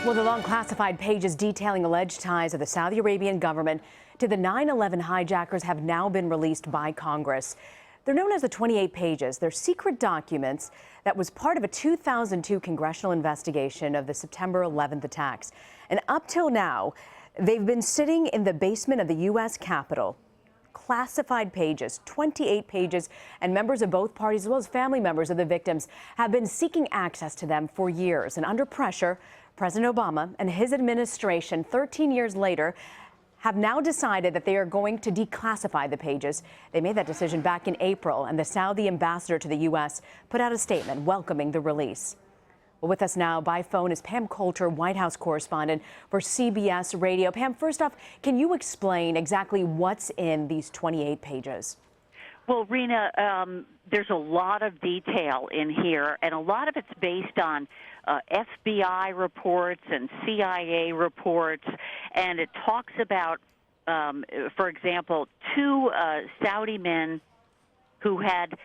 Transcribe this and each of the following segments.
Well, the long classified pages detailing alleged ties of the Saudi Arabian government to the 9/11 hijackers have now been released by Congress. They're known as the 28 pages. They're secret documents that was part of a 2002 congressional investigation of the September 11th attacks. And up till now, they've been sitting in the basement of the U.S. Capitol. Classified pages, 28 pages, and members of both parties, as well as family members of the victims, have been seeking access to them for years. And under pressure, President Obama and his administration, 13 years later, have now decided that they are going to declassify the pages. They made that decision back in April, and the Saudi ambassador to the U.S. put out a statement welcoming the release. Well, with us now by phone is Pam Coulter, White House correspondent for CBS Radio. Pam, first off, can you explain exactly what's in these 28 pages? Well, Rena, there's a lot of detail in here, and a lot of it's based on FBI reports and CIA reports, and it talks about, for example, two Saudi men who had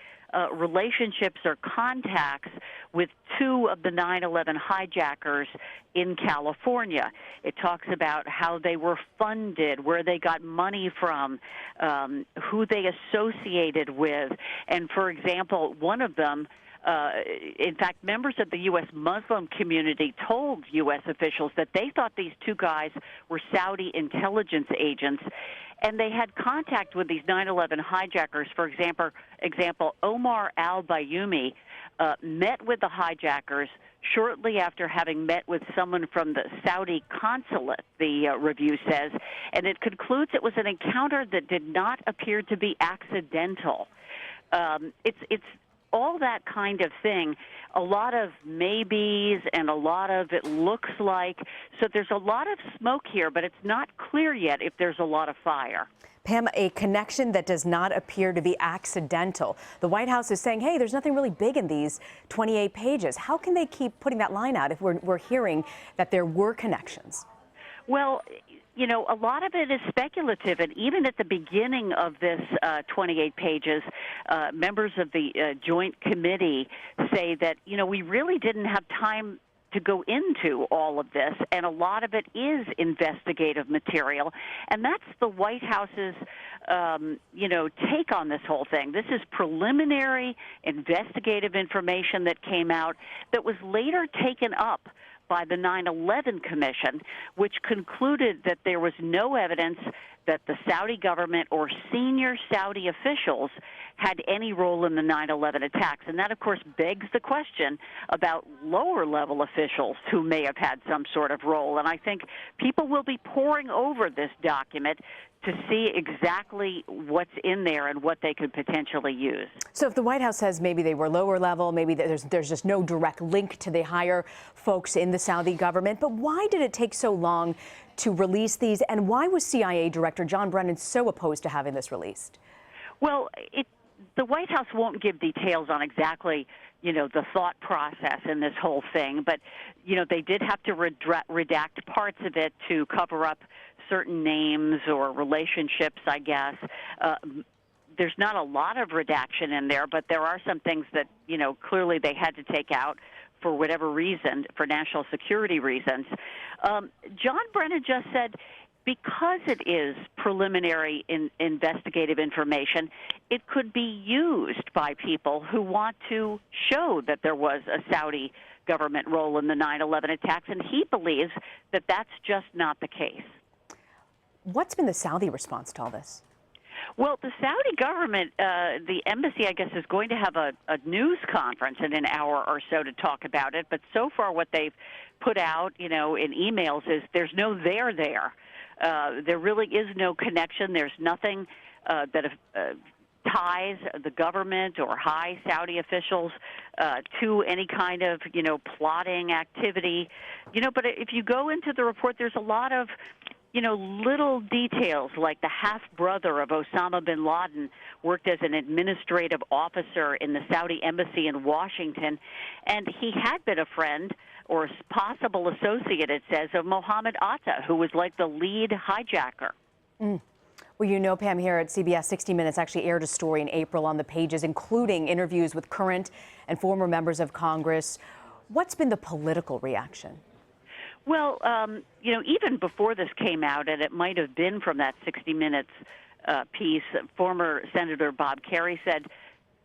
relationships or contacts with two of the 9/11 hijackers in California. It talks about how they were funded, where they got money from, who they associated with. And, for example, one of them, in fact, members of the U.S. Muslim community told U.S. officials that they thought these two guys were Saudi intelligence agents, and they had contact with these 9/11 hijackers. For example, Omar al-Bayoumi met with the hijackers shortly after having met with someone from the Saudi consulate, the review says, and it concludes it was an encounter that did not appear to be accidental. It's all that kind of thing, a lot of maybes and a lot of it looks like. So there's a lot of smoke here, but it's not clear yet if there's a lot of fire. Pam, a connection that does not appear to be accidental. The White House is saying, hey, there's nothing really big in these 28 pages. How can they keep putting that line out if we're hearing that there were connections? Well, you know, a lot of it is speculative, and even at the beginning of this 28 pages, members of the Joint Committee say that, you know, we really didn't have time to go into all of this, and a lot of it is investigative material, and that's the White House's, you know, take on this whole thing. This is preliminary investigative information that came out that was later taken up by the 9/11 Commission, which concluded that there was no evidence that the Saudi government or senior Saudi officials had any role in the 9/11 attacks. And that, of course, begs the question about lower-level officials who may have had some sort of role. And I think people will be poring over this document to see exactly what's in there and what they could potentially use. So if the White House says maybe they were lower level, maybe there's just no direct link to the higher folks in the Saudi government, but why did it take so long to release these, and why was CIA Director John Brennan so opposed to having this released? Well, the White House won't give details on exactly, you know, the thought process in this whole thing, but, you know, they did have to redact parts of it to cover up certain names or relationships, I guess. There's not a lot of redaction in there, but there are some things that, you know, clearly they had to take out for whatever reason, for national security reasons. John Brennan just said, because it is preliminary investigative information, it could be used by people who want to show that there was a Saudi government role in the 9/11 attacks, and he believes that that's just not the case. What's been the Saudi response to all this? Well, the Saudi government, the embassy, I guess, is going to have a news conference in an hour or so to talk about it. But so far what they've put out, you know, in emails is there's no there there. There really is no connection. There's nothing that ties the government or high Saudi officials to any kind of, you know, plotting activity. You know, but if you go into the report, there's a lot of, you know, little details, like the half-brother of Osama bin Laden worked as an administrative officer in the Saudi embassy in Washington, and he had been a friend or a possible associate, it says, of Mohammed Atta, who was like the lead hijacker. Well, you know, Pam, here at CBS 60 Minutes actually aired a story in April on the pages, including interviews with current and former members of Congress. What's been the political reaction? Well, even before this came out, and it might have been from that 60 Minutes piece, former Senator Bob Kerrey said,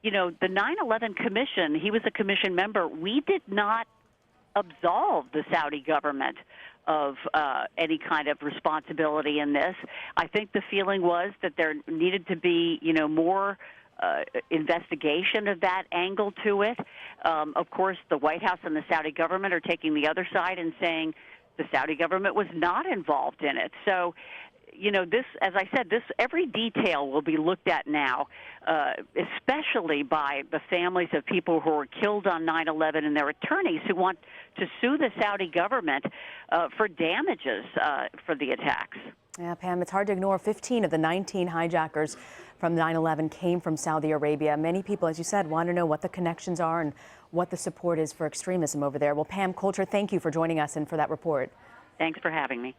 the 9/11 Commission, he was a commission member, we did not absolve the Saudi government of any kind of responsibility in this. I think the feeling was that there needed to be, more investigation of that angle to it. Of course, the White House and the Saudi government are taking the other side and saying the Saudi government was not involved in it. So, this, as I said, every detail will be looked at now, especially by the families of people who were killed on 9/11 and their attorneys who want to sue the Saudi government for damages for the attacks. Yeah, Pam, it's hard to ignore 15 of the 19 hijackers from 9/11 came from Saudi Arabia. Many people, as you said, want to know what the connections are and what the support is for extremism over there. Well, Pam Coulter, thank you for joining us and for that report. Thanks for having me.